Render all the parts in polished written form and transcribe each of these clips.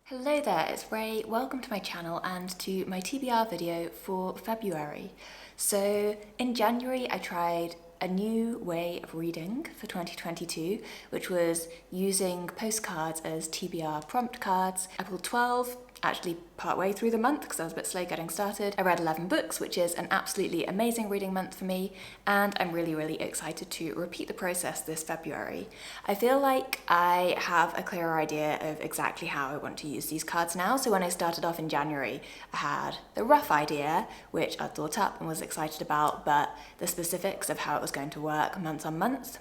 Hello there, it's Ray. Welcome to my channel and to my TBR video for February. So in January I tried a new way of reading for 2022, which was using postcards as TBR prompt cards. I pulled 12, actually partway through the month because I was a bit slow getting started. I read 11 books, which is an absolutely amazing reading month for me, and I'm really excited to repeat the process this February. I feel like I have a clearer idea of exactly how I want to use these cards now. So when I started off in January, I had the rough idea, which I thought up and was excited about, but the specifics of how it was going to work month on month,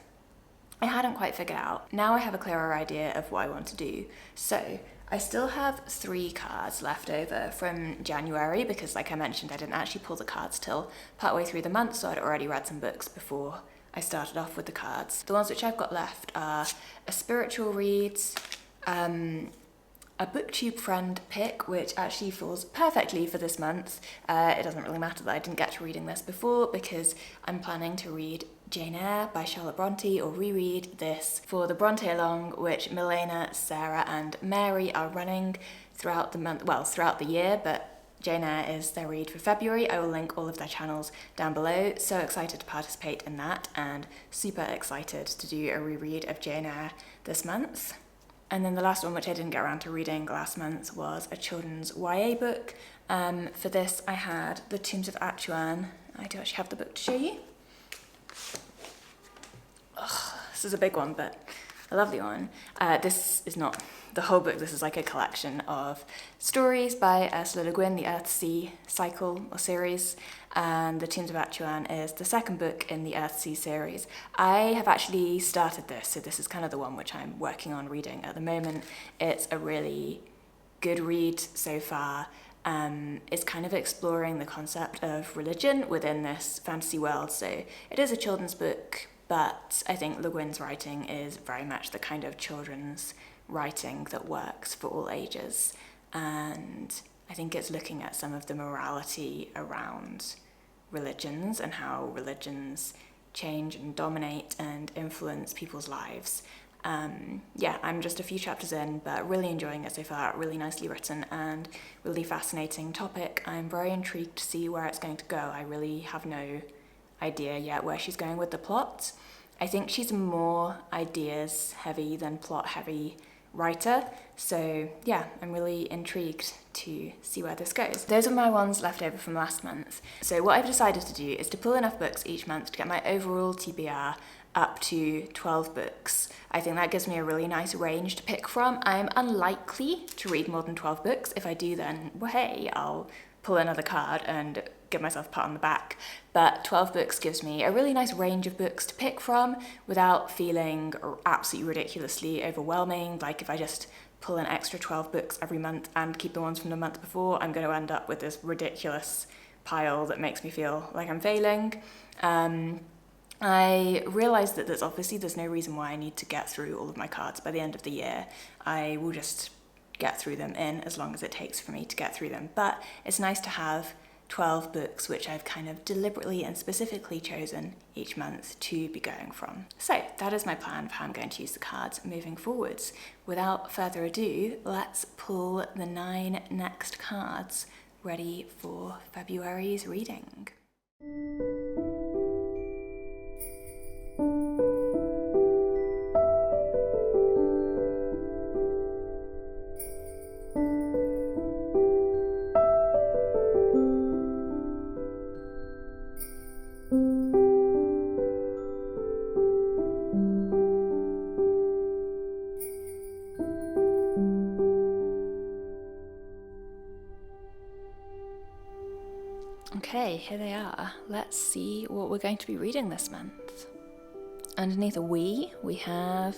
I hadn't quite figured out. Now I have a clearer idea of what I want to do. So I still have 3 cards left over from January because, like I mentioned, I didn't actually pull the cards till partway through the month, so I'd already read some books before I started off with the cards. The ones which I've got left are a spiritual read, a booktube friend pick, which actually falls perfectly for this month. It doesn't really matter that I didn't get to reading this before because I'm planning to read Jane Eyre by Charlotte Brontë, or reread this for the Brontëlong, which Milena, Sarah and Mary are running throughout the month, well, throughout the year, but Jane Eyre is their read for February. I will link all of their channels down below. So excited to participate in that and super excited to do a reread of Jane Eyre this month. And then the last one, which I didn't get around to reading last month, was a children's YA book. For this I had The Tombs of Atuan. I do actually have the book to show you. This is a big one, but a lovely one. This is not the whole book, this is like a collection of stories by Ursula Guin, the Earthsea cycle or series, and The Tombs of Atuan is the second book in the Earthsea series. I have actually started this, so this is kind of the one which I'm working on reading at the moment. It's a really good read so far. It's kind of exploring the concept of religion within this fantasy world, so it is a children's book, but I think Le Guin's writing is very much the kind of children's writing that works for all ages, and I think it's looking at some of the morality around religions and how religions change and dominate and influence people's lives. Yeah, I'm just a few chapters in, but really enjoying it so far. Really nicely written and really fascinating topic. I'm very intrigued to see where it's going to go. I really have no idea yet where she's going with the plot. I think she's a more ideas heavy than plot heavy writer, so yeah, I'm really intrigued to see where this goes. Those are my ones left over from last month. So what I've decided to do is to pull enough books each month to get my overall TBR up to 12 books. I think that gives me a really nice range to pick from. I'm unlikely to read more than 12 books. If I do, then, well, hey, I'll pull another card and give myself a pat on the back. But 12 books gives me a really nice range of books to pick from without feeling absolutely ridiculously overwhelming. Like if I just pull an extra 12 books every month and keep the ones from the month before, I'm going to end up with this ridiculous pile that makes me feel like I'm failing. I realised that there's no reason why I need to get through all of my cards by the end of the year. I will just get through them in as long as it takes for me to get through them. But it's nice to have 12 books which I've kind of deliberately and specifically chosen each month to be going from. So that is my plan for how I'm going to use the cards moving forwards. Without further ado, let's pull the 9 next cards ready for February's reading. Okay, here they are. Let's see what we're going to be reading this month. Underneath a we have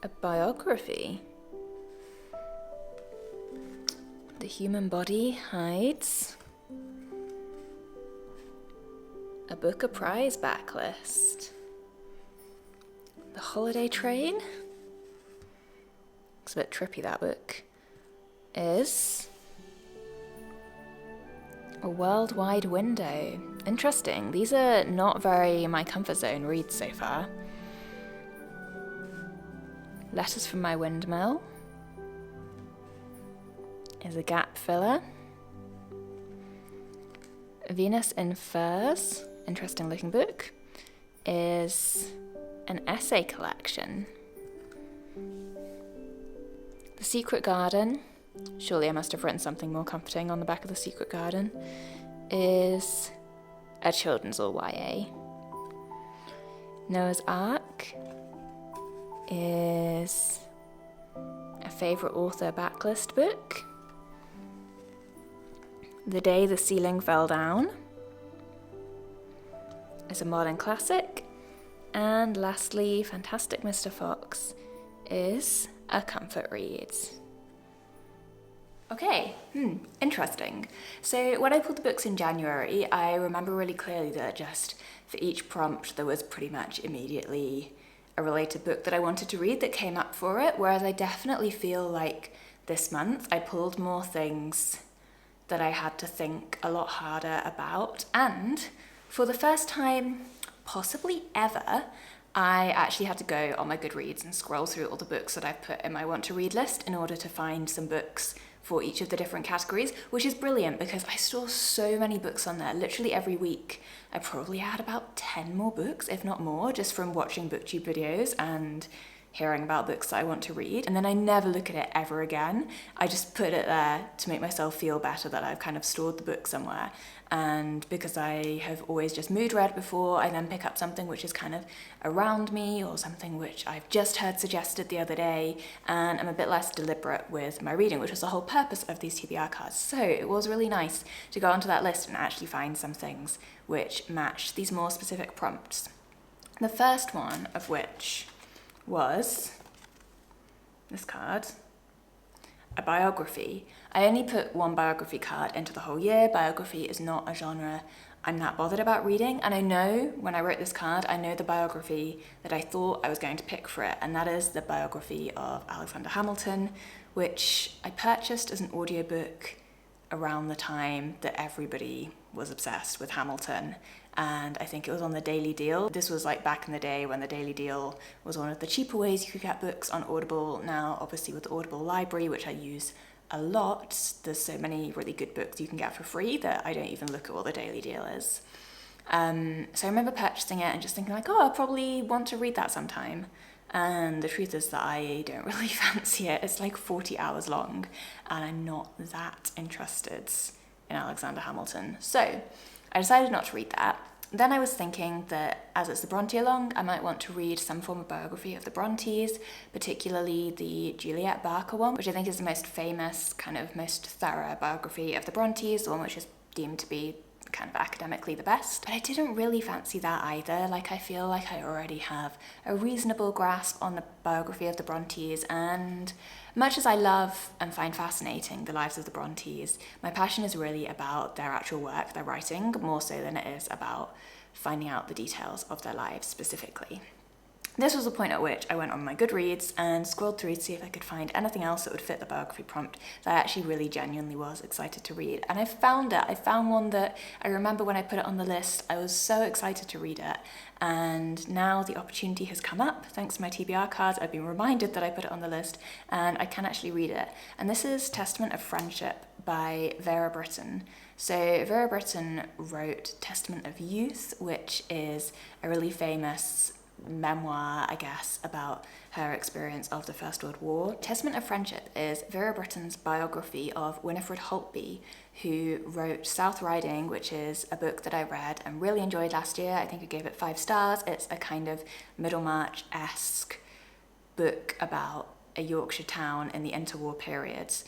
a biography. The human body hides a Booker Prize backlist. The Holiday Train. It's a bit trippy, that book. Is A Worldwide Window. Interesting. These are not very my comfort zone reads so far. Letters from My Windmill is a gap filler. Venus in Furs, interesting looking book, is an essay collection. The Secret Garden, surely I must have written something more comforting on the back of The Secret Garden, is a children's all YA. Noah's Ark is a favourite author backlist book. The Day the Ceiling Fell Down is a modern classic. And lastly, Fantastic Mr. Fox is a comfort read. Okay, interesting. So when I pulled the books in January, I remember really clearly that just for each prompt there was pretty much immediately a related book that I wanted to read that came up for it, whereas I definitely feel like this month I pulled more things that I had to think a lot harder about, and for the first time possibly ever, I actually had to go on my Goodreads and scroll through all the books that I've put in my want to read list in order to find some books for each of the different categories, which is brilliant because I saw so many books on there. Literally every week I probably had about 10 more books, if not more, just from watching booktube videos and hearing about books that I want to read. And then I never look at it ever again. I just put it there to make myself feel better that I've kind of stored the book somewhere. And because I have always just mood read before, I then pick up something which is kind of around me or something which I've just heard suggested the other day, and I'm a bit less deliberate with my reading, which was the whole purpose of these TBR cards. So it was really nice to go onto that list and actually find some things which matched these more specific prompts. The first one of which was this card, a biography. I only put one biography card into the whole year. Biography is not a genre I'm that bothered about reading, and I know when I wrote this card, I know the biography that I thought I was going to pick for it, and that is the biography of Alexander Hamilton, which I purchased as an audiobook around the time that everybody was obsessed with Hamilton, and I think it was on the Daily Deal. This was like back in the day when the Daily Deal was one of the cheaper ways you could get books on Audible. Now, obviously with the Audible library, which I use a lot, there's so many really good books you can get for free that I don't even look at what the Daily Deal is. So I remember purchasing it and just thinking like, oh, I'll probably want to read that sometime. And the truth is that I don't really fancy it. It's like 40 hours long and I'm not that interested in Alexander Hamilton. So I decided not to read that. Then I was thinking that as it's the Brontëlong, I might want to read some form of biography of the Brontes, particularly the Juliet Barker one, which I think is the most famous, kind of most thorough biography of the Brontes, the one which is deemed to be kind of academically the best. But I didn't really fancy that either. Like, I feel like I already have a reasonable grasp on the biography of the Brontes, and much as I love and find fascinating the lives of the Brontes, my passion is really about their actual work, their writing, more so than it is about finding out the details of their lives specifically. This was the point at which I went on my Goodreads and scrolled through to see if I could find anything else that would fit the biography prompt that I actually really genuinely was excited to read. And I found it. I found one that I remember when I put it on the list, I was so excited to read it. And now the opportunity has come up. Thanks to my TBR cards, I've been reminded that I put it on the list and I can actually read it. And this is Testament of Friendship by Vera Brittain. So Vera Brittain wrote Testament of Youth, which is a really famous memoir, I guess, about her experience of the First World War. Testament of Friendship is Vera Brittain's biography of Winifred Holtby, who wrote South Riding, which is a book that I read and really enjoyed last year. I think I gave it 5 stars. It's a kind of Middlemarch-esque book about a Yorkshire town in the interwar periods.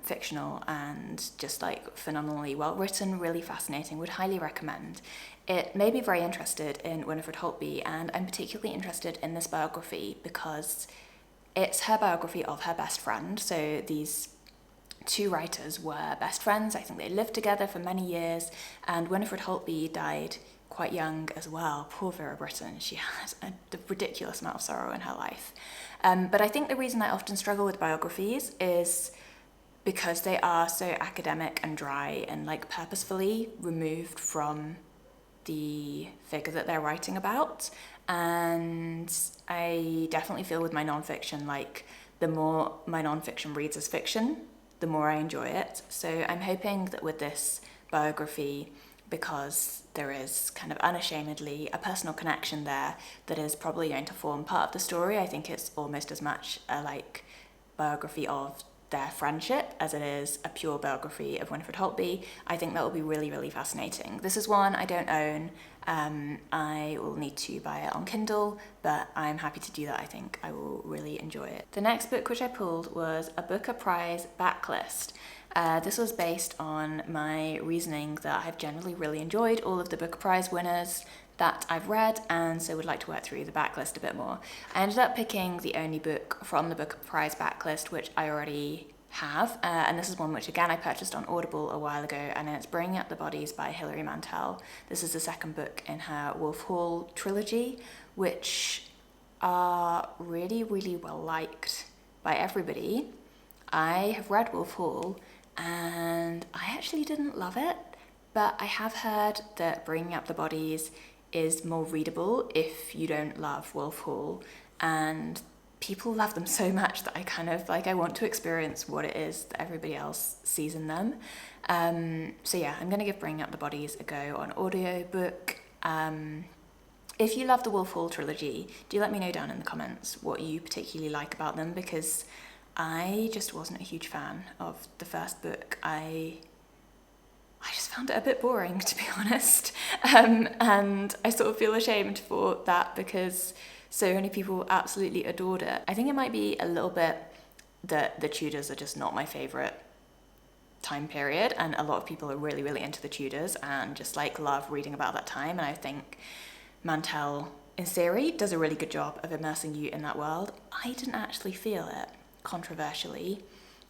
Fictional and just like phenomenally well written, really fascinating, would highly recommend. It made me very interested in Winifred Holtby, and I'm particularly interested in this biography because it's her biography of her best friend. So these 2 writers were best friends. I think they lived together for many years, and Winifred Holtby died quite young as well. Poor Vera Brittain, she had a ridiculous amount of sorrow in her life. But I think the reason I often struggle with biographies is because they are so academic and dry and like purposefully removed from the figure that they're writing about. And I definitely feel with my nonfiction, like the more my nonfiction reads as fiction, the more I enjoy it. So I'm hoping that with this biography, because there is kind of unashamedly a personal connection there that is probably going to form part of the story. I think it's almost as much a biography of their friendship as it is a pure biography of Winifred Holtby. I think that will be really, really fascinating. This is one I don't own. I will need to buy it on Kindle, but I'm happy to do that. I think I will really enjoy it. The next book which I pulled was a Booker Prize backlist. This was based on my reasoning that I've generally really enjoyed all of the Booker Prize winners that I've read, and so would like to work through the backlist a bit more. I ended up picking the only book from the Booker Prize backlist which I already have, and this is one which again I purchased on Audible a while ago, and it's Bringing Up the Bodies by Hilary Mantel. This is the second book in her Wolf Hall trilogy, which are really, really well liked by everybody. I have read Wolf Hall and I actually didn't love it, but I have heard that Bringing Up the Bodies is more readable if you don't love Wolf Hall, and people love them so much that I kind of I want to experience what it is that everybody else sees in them. So yeah, I'm going to give Bringing Up the Bodies a go on audiobook. If you love the Wolf Hall trilogy, do let me know down in the comments what you particularly like about them, because I just wasn't a huge fan of the first book. I just found it a bit boring, to be honest. And I sort of feel ashamed for that because so many people absolutely adored it. I think it might be a little bit that the Tudors are just not my favourite time period, and a lot of people are really, really into the Tudors and just love reading about that time. And I think Mantel, in theory, does a really good job of immersing you in that world. I didn't actually feel it, controversially.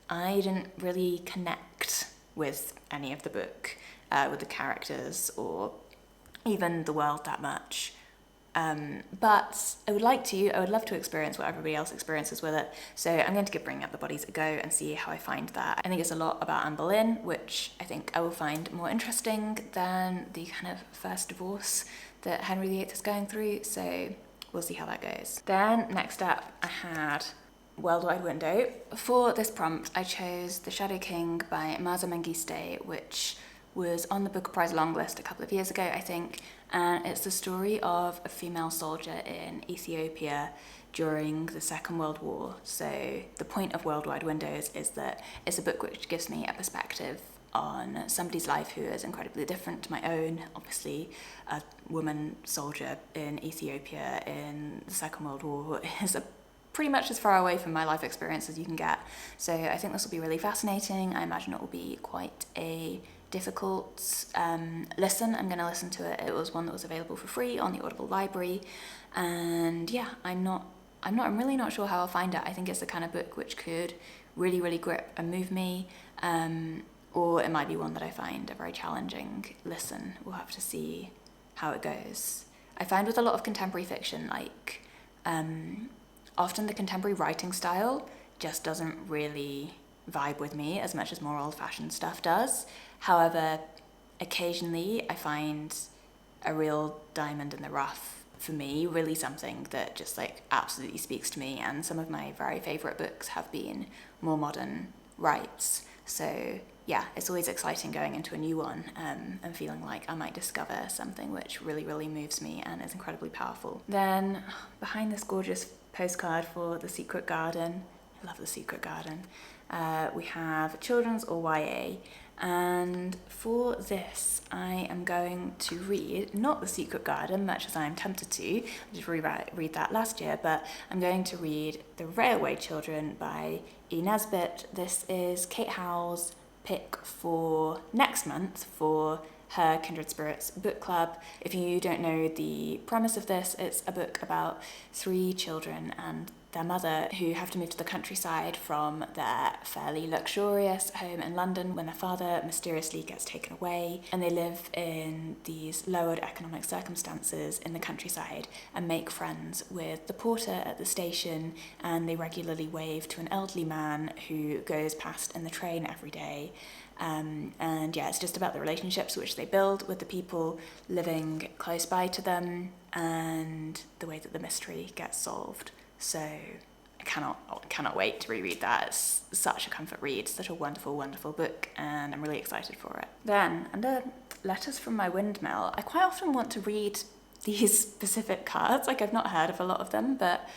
I didn't really connect with any of the book, with the characters or even the world that much. But I would love to experience what everybody else experiences with it. So I'm going to give Bringing Up the Bodies a go and see how I find that. I think it's a lot about Anne Boleyn, which I think I will find more interesting than the kind of first divorce that Henry VIII is going through. So we'll see how that goes. Then next up, I had Worldwide Window. For this prompt, I chose The Shadow King by Maaza Mengiste, which was on the Booker Prize longlist a couple of years ago, I think, and it's the story of a female soldier in Ethiopia during the Second World War. So the point of Worldwide Windows is that it's a book which gives me a perspective on somebody's life who is incredibly different to my own. Obviously, a woman soldier in Ethiopia in the Second World War is pretty much as far away from my life experience as you can get. So I think this will be really fascinating. I imagine it will be quite a difficult listen. I'm going to listen to it. It was one that was available for free on the Audible library, and yeah, I'm really not sure how I'll find it. I think it's the kind of book which could really, really grip and move me, or it might be one that I find a very challenging listen. We'll have to see how it goes. I find with a lot of contemporary fiction, often the contemporary writing style just doesn't really vibe with me as much as more old-fashioned stuff does. However, occasionally I find a real diamond in the rough, for me, really something that just absolutely speaks to me, and some of my very favourite books have been more modern rights. So yeah, it's always exciting going into a new one and feeling like I might discover something which really, really moves me and is incredibly powerful. Then behind this gorgeous postcard for The Secret Garden, I love The Secret Garden, we have children's or YA, and for this I am going to read not The Secret Garden, much as I am tempted to. I did read that last year, but I'm going to read The Railway Children by Nesbit. This is Kate Howell's pick for next month for her Kindred Spirits book club. If you don't know the premise of this, it's a book about 3 children and their mother who have to move to the countryside from their fairly luxurious home in London when their father mysteriously gets taken away, and they live in these lowered economic circumstances in the countryside and make friends with the porter at the station, and they regularly wave to an elderly man who goes past in the train every day. And yeah, it's just about the relationships which they build with the people living close by to them, and the way that the mystery gets solved. So I cannot wait to reread that. It's such a comfort read, such a wonderful, wonderful book, and I'm really excited for it. Then, under Letters from My Windmill, I quite often want to read these specific cards. Like, I've not heard of a lot of them, but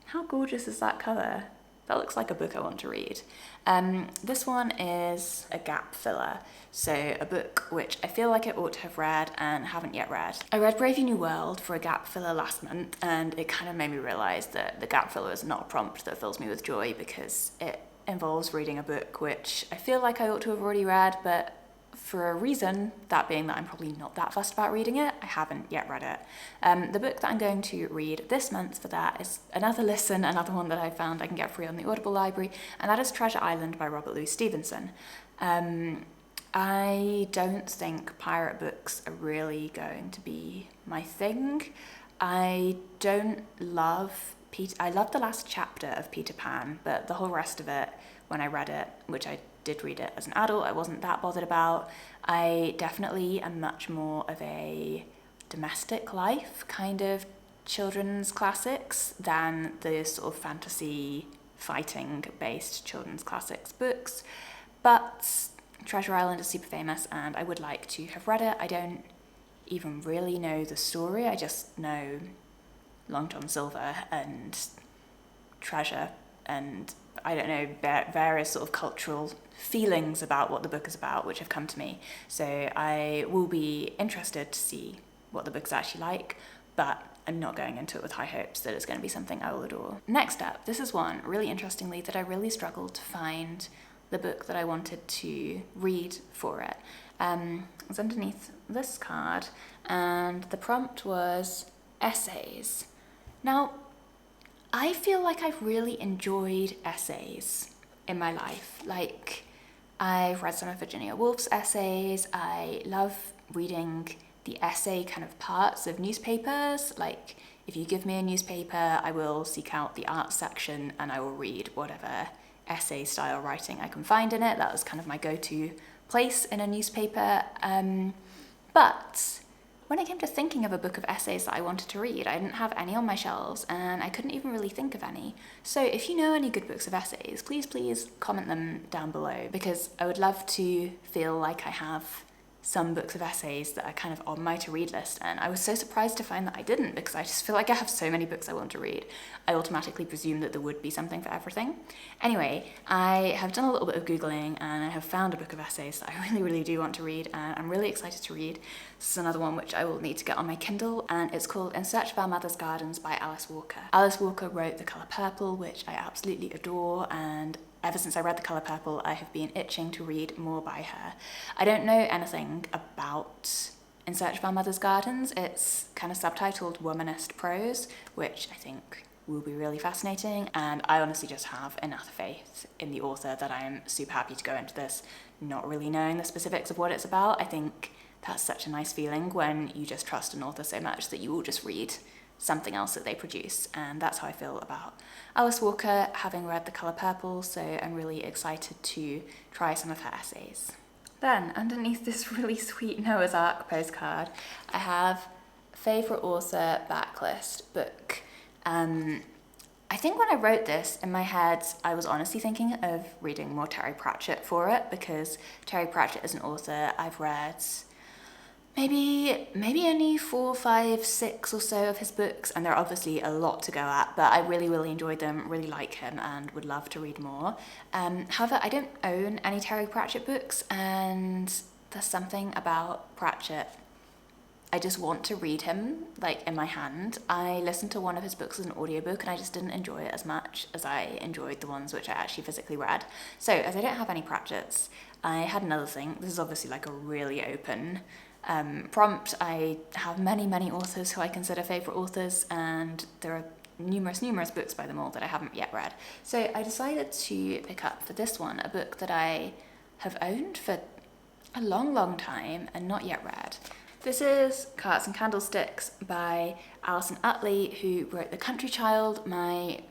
how gorgeous is that cover? That looks like a book I want to read. This one is a gap filler, so a book which I feel like I ought to have read and haven't yet read. I read Brave New World for a gap filler last month, and it kind of made me realise that the gap filler is not a prompt that fills me with joy, because it involves reading a book which I feel like I ought to have already read, but for a reason, that being that I'm probably not that fussed about reading it, I haven't yet read it. The book that I'm going to read this month for that is another one that I found I can get free on the Audible library, and that is Treasure Island by Robert Louis Stevenson. I don't think pirate books are really going to be my thing. I love the last chapter of Peter Pan, but the whole rest of it, when I read it, which I did read it as an adult, I wasn't that bothered about. I definitely am much more of a domestic life kind of children's classics than the sort of fantasy fighting based children's classics books. But Treasure Island is super famous and I would like to have read it. I don't even really know the story. I just know Long John Silver and treasure and I don't know, various sort of cultural feelings about what the book is about, which have come to me. So I will be interested to see what the book's actually like, but I'm not going into it with high hopes that it's going to be something I will adore. Next up, this is one, really interestingly, that I really struggled to find the book that I wanted to read for it. It was underneath this card, and the prompt was essays. Now, I feel like I've really enjoyed essays in my life. Like, I've read some of Virginia Woolf's essays. I love reading the essay kind of parts of newspapers. Like, if you give me a newspaper, I will seek out the arts section and I will read whatever essay style writing I can find in it. That was kind of my go-to place in a newspaper. But when it came to thinking of a book of essays that I wanted to read, I didn't have any on my shelves and I couldn't even really think of any. So if you know any good books of essays, please comment them down below, because I would love to feel like I have some books of essays that are kind of on my to-read list, and I was so surprised to find that I didn't, because I just feel like I have so many books I want to read. I automatically presume that there would be something for everything. Anyway, I have done a little bit of Googling and I have found a book of essays that I really do want to read, and I'm really excited to read. This is another one which I will need to get on my Kindle, and it's called In Search of Our Mother's Gardens by Alice Walker. Alice Walker wrote The Colour Purple, which I absolutely adore, and ever since I read The Colour Purple, I have been itching to read more by her. I don't know anything about In Search of Our Mother's Gardens. It's kind of subtitled Womanist Prose, which I think will be really fascinating, and I honestly just have enough faith in the author that I'm super happy to go into this not really knowing the specifics of what it's about. I think that's such a nice feeling when you just trust an author so much that you will just read something else that they produce, and that's how I feel about Alice Walker, having read The Colour Purple, so I'm really excited to try some of her essays. Then, underneath this really sweet Noah's Ark postcard, I have favourite author backlist book. I think when I wrote this, in my head, I was honestly thinking of reading more Terry Pratchett for it, because Terry Pratchett is an author I've read maybe only 4, 5, 6 or so of his books, and there are obviously a lot to go at, but I really enjoyed them, really like him, and would love to read more. However, I don't own any Terry Pratchett books, and there's something about Pratchett. I just want to read him, like, in my hand. I listened to one of his books as an audiobook, and I just didn't enjoy it as much as I enjoyed the ones which I actually physically read. So, as I don't have any Pratchetts, I had another thing. This is obviously like a really open prompt. I have many authors who I consider favourite authors, and there are numerous books by them all that I haven't yet read. So I decided to pick up for this one a book that I have owned for a long time and not yet read. This is Carts and Candlesticks by Alison Uttley, who wrote The Country Child, one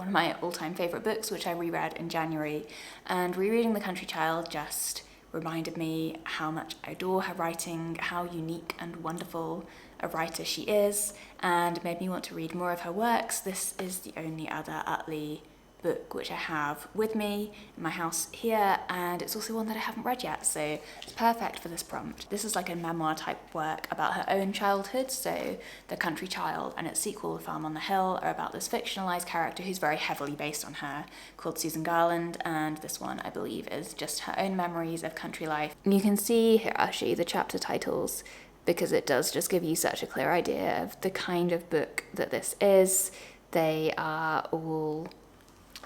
of my all-time favourite books, which I reread in January. And rereading The Country Child just reminded me how much I adore her writing, how unique and wonderful a writer she is, and made me want to read more of her works. This is the only other Uttley book which I have with me in my house here, and it's also one that I haven't read yet, so it's perfect for this prompt. This is like a memoir type work about her own childhood, so The Country Child and its sequel, The Farm on the Hill, are about this fictionalized character who's very heavily based on her, called Susan Garland, and this one, I believe, is just her own memories of country life. And you can see here actually the chapter titles, because it does just give you such a clear idea of the kind of book that this is. They are all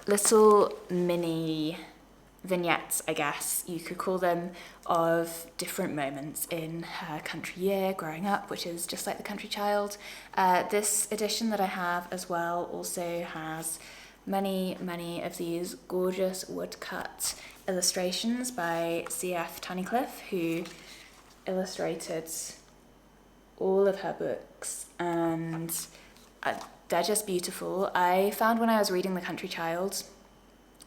little mini vignettes, I guess you could call them, of different moments in her country year growing up, which is just like The Country Child. This edition that I have as well also has many of these gorgeous woodcut illustrations by C.F. Tunnicliffe, who illustrated all of her books, and they're just beautiful. I found when I was reading The Country Child,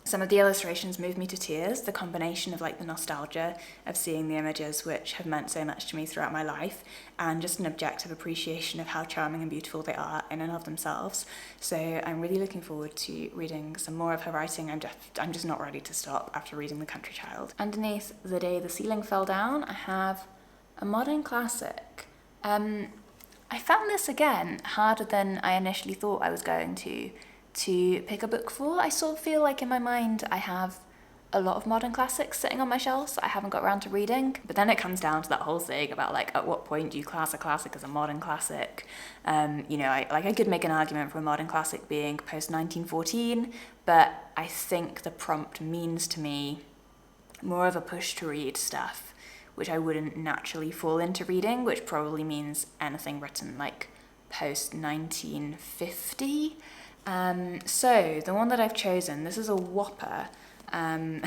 some of the illustrations moved me to tears, the combination of like the nostalgia of seeing the images which have meant so much to me throughout my life, and just an objective appreciation of how charming and beautiful they are in and of themselves. So I'm really looking forward to reading some more of her writing. I'm just not ready to stop after reading The Country Child. Underneath The Day the Ceiling Fell Down, I have a modern classic. I found this, again, harder than I initially thought I was going to pick a book for. I sort of feel like in my mind I have a lot of modern classics sitting on my shelves that I haven't got around to reading. But then it comes down to that whole thing about like, at what point do you class a classic as a modern classic? I could make an argument for a modern classic being post-1914, but I think the prompt means to me more of a push to read stuff which I wouldn't naturally fall into reading, which probably means anything written like post-1950. So the one that I've chosen, this is a whopper. I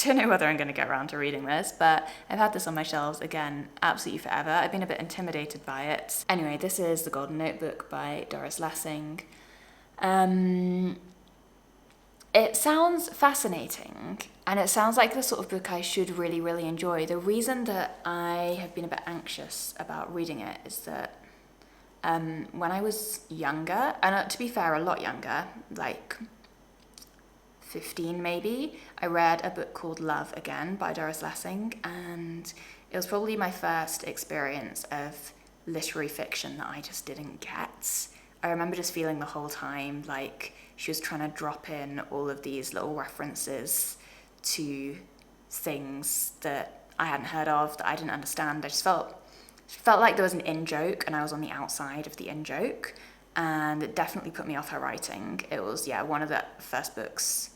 don't know whether I'm going to get around to reading this, but I've had this on my shelves, again, absolutely forever. I've been a bit intimidated by it. Anyway, this is The Golden Notebook by Doris Lessing. It sounds fascinating, and it sounds like the sort of book I should really enjoy. The reason that I have been a bit anxious about reading it is that when I was younger, and to be fair, a lot younger, like 15 maybe, I read a book called Love Again by Doris Lessing, and it was probably my first experience of literary fiction that I just didn't get. I remember just feeling the whole time like she was trying to drop in all of these little references to things that I hadn't heard of, that I didn't understand. I just felt like there was an in-joke and I was on the outside of the in-joke, and it definitely put me off her writing. It was, one of the first books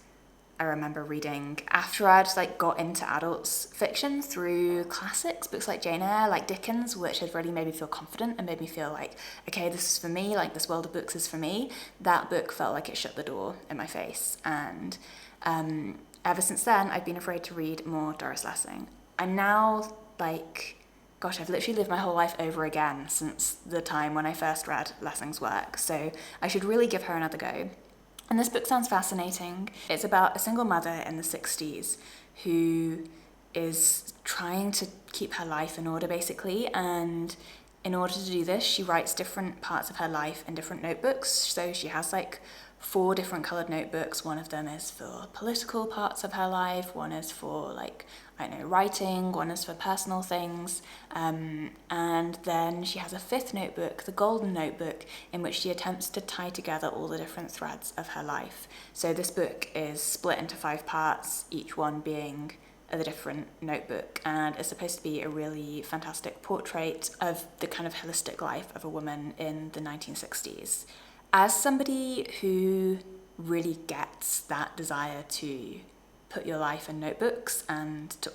I remember reading after I'd like got into adults fiction through classics, books like Jane Eyre, like Dickens, which had really made me feel confident and made me feel like, okay, this is for me, like this world of books is for me. That book felt like it shut the door in my face, and ever since then I've been afraid to read more Doris Lessing. I'm now like, gosh, I've literally lived my whole life over again since the time when I first read Lessing's work, so I should really give her another go. And this book sounds fascinating. It's about a single mother in the 60s who is trying to keep her life in order, basically, and in order to do this, she writes different parts of her life in different notebooks. So she has like 4 different coloured notebooks. One of them is for political parts of her life, one is for like, I don't know, writing, one is for personal things, and then she has a 5th notebook, the Golden Notebook, in which she attempts to tie together all the different threads of her life. So this book is split into 5 parts, each one being a different notebook, and it's supposed to be a really fantastic portrait of the kind of holistic life of a woman in the 1960s. As somebody who really gets that desire to put your life in notebooks and to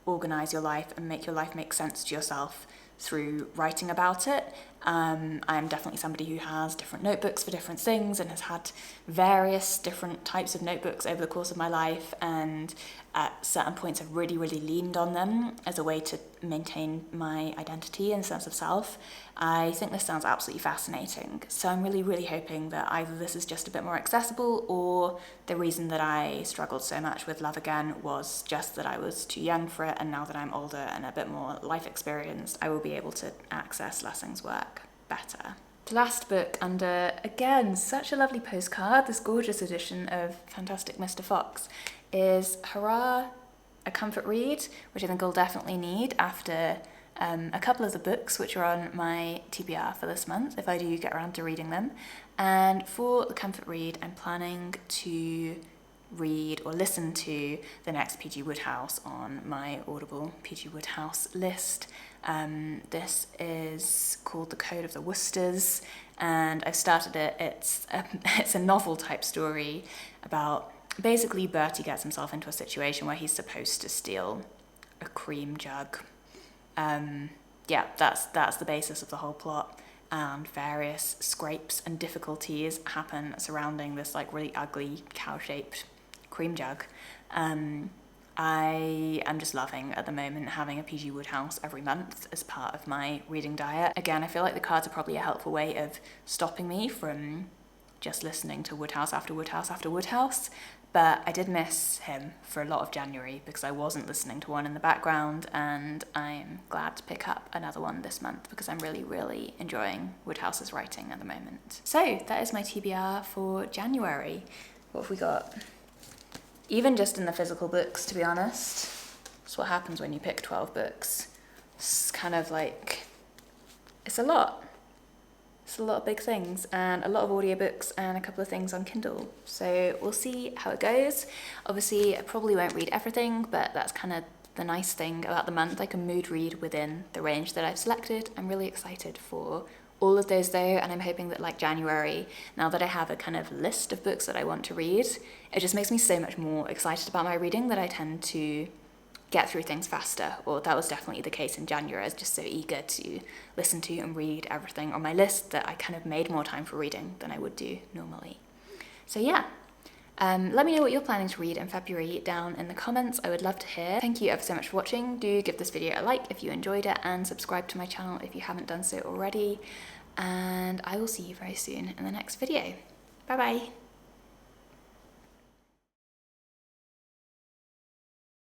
organise your life and make your life make sense to yourself through writing about it, I'm definitely somebody who has different notebooks for different things and has had various different types of notebooks over the course of my life, and at certain points have really, really leaned on them as a way to maintain my identity and sense of self. I think this sounds absolutely fascinating, so I'm really, really hoping that either this is just a bit more accessible, or the reason that I struggled so much with Love Again was just that I was too young for it, and now that I'm older and a bit more life experienced, I will be able to access Lessing's work better. The last book under, again, such a lovely postcard, this gorgeous edition of Fantastic Mr. Fox, is Hurrah, a comfort read, which I think I'll definitely need after a couple of the books which are on my TBR for this month, if I do get around to reading them. And for the comfort read, I'm planning to read or listen to the next P.G. Wodehouse on my Audible P.G. Wodehouse list. This is called The Code of the Woosters, and I've started it. It's a novel type story about basically Bertie gets himself into a situation where he's supposed to steal a cream jug. Yeah, that's the basis of the whole plot, and various scrapes and difficulties happen surrounding this like really ugly cow-shaped cream jug. I am just loving at the moment having a P.G. Wodehouse every month as part of my reading diet. Again, I feel like the cards are probably a helpful way of stopping me from just listening to Wodehouse after Wodehouse after Wodehouse, but I did miss him for a lot of January because I wasn't listening to one in the background, and I'm glad to pick up another one this month because I'm really, really enjoying Wodehouse's writing at the moment. So that is my TBR for January. What have we got? Even just in the physical books, to be honest, that's what happens when you pick 12 books. It's kind of like, it's a lot. It's a lot of big things, and a lot of audiobooks and a couple of things on Kindle. So we'll see how it goes. Obviously, I probably won't read everything, but that's kind of the nice thing about the month. I can mood read within the range that I've selected. I'm really excited for all of those though, and I'm hoping that like January, now that I have a kind of list of books that I want to read, it just makes me so much more excited about my reading that I tend to get through things faster. Or that was definitely the case in January. I was just so eager to listen to and read everything on my list that I kind of made more time for reading than I would do normally. So yeah, let me know what you're planning to read in February down in the comments. I would love to hear. Thank you ever so much for watching. Do give this video a like if you enjoyed it, and subscribe to my channel if you haven't done so already. And I will see you very soon in the next video. Bye bye.